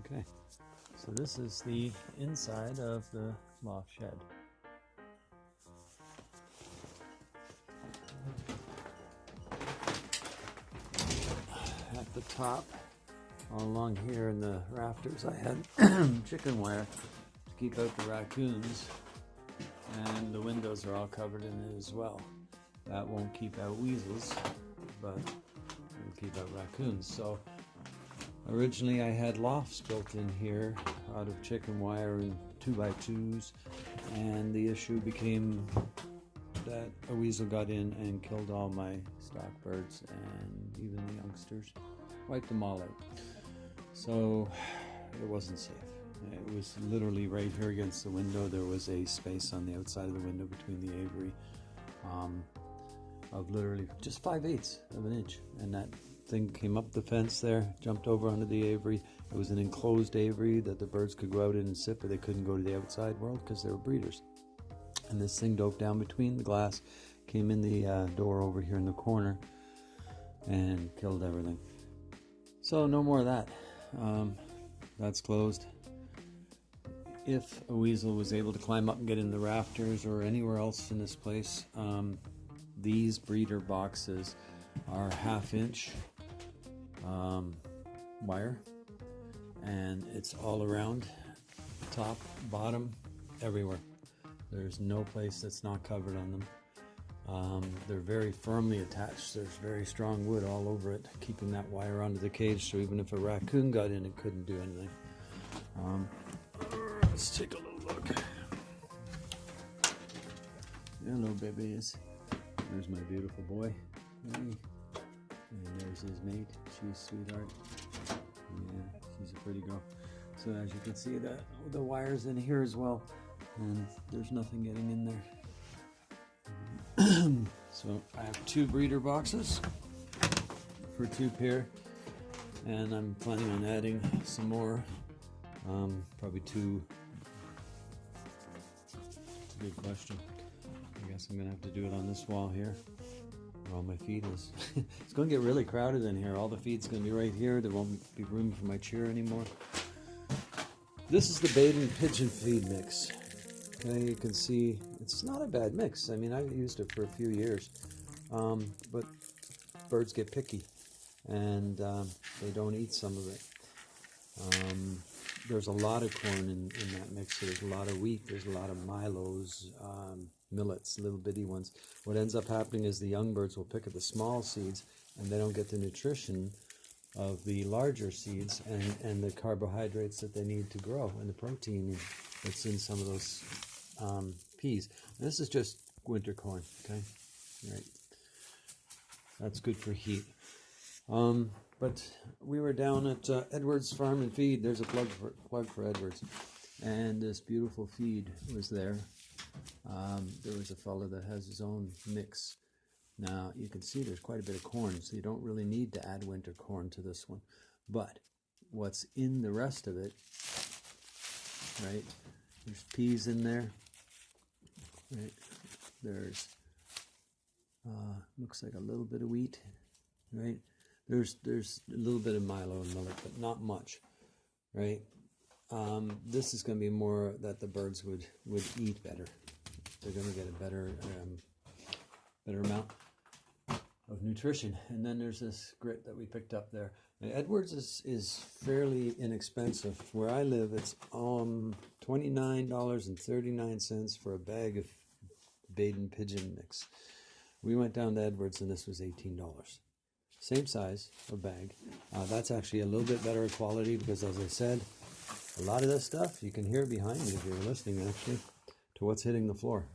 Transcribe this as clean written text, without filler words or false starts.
Okay, so this is the inside of the loft shed. At the top, all along here in the rafters, I had chicken wire to keep out the raccoons, and the windows are all covered in it as well. That won't keep out weasels, but it'll keep out raccoons. So originally I had lofts built in here out of chicken wire and 2x2s, and the issue became that a weasel got in and killed all my stock birds and even the youngsters, wiped them all out. So it wasn't safe. It was literally right here against the window. There was a space on the outside of the window between the aviary of literally just 5/8 of an inch, and that thing came up the fence there, jumped over onto the aviary. It was an enclosed aviary that the birds could go out in and sit, but they couldn't go to the outside world because they were breeders. And this thing dove down between the glass, came in the door over here in the corner, and killed everything. So no more of that. That's closed. If a weasel was able to climb up and get in the rafters or anywhere else in this place, these breeder boxes are 1/2 inch wire, and it's all around, top, bottom, everywhere. There's no place that's not covered on them. They're very firmly attached. There's very strong wood all over it, keeping that wire onto the cage, so even if a raccoon got in, it couldn't do anything. Let's take a little look. Hello, babies. There's my beautiful boy. Hey. And there's his mate. She's a sweetheart. Yeah, she's a pretty girl. So as you can see, the wire's in here as well, and there's nothing getting in there. So I have 2 breeder boxes for 2 pair, and I'm planning on adding some more. Probably 2. It's a good question. I guess I'm gonna have to do it on this wall here, where all my feed is. It's gonna get really crowded in here. All the feed's gonna be right here. There won't be room for my chair anymore. This is the bait and pigeon feed mix. Okay, you can see it's not a bad mix. I mean, I've used it for a few years, but birds get picky, and they don't eat some of it. There's a lot of corn in that mix. So there's a lot of wheat. There's a lot of milos, millets, little bitty ones. What ends up happening is the young birds will pick at the small seeds, and they don't get the nutrition of the larger seeds and the carbohydrates that they need to grow, and the protein that's in some of those peas. And this is just winter corn, okay? Right. That's good for heat. But we were down at Edwards Farm and Feed. There's a plug for Edwards. And this beautiful feed was there. There was a fella that has his own mix. Now, you can see there's quite a bit of corn, so you don't really need to add winter corn to this one. But what's in the rest of it, right? There's peas in there. Right? There's, looks like a little bit of wheat, right? There's a little bit of milo and millet, but not much, right? This is going to be more that the birds would eat better. They're going to get a better amount of nutrition. And then there's this grit that we picked up there. Now, Edwards is fairly inexpensive. Where I live, it's $29.39 for a bag of bait and pigeon mix. We went down to Edwards, and this was $18. Same size of bag. That's actually a little bit better quality because, as I said, a lot of this stuff, you can hear behind me if you're listening, actually, to what's hitting the floor.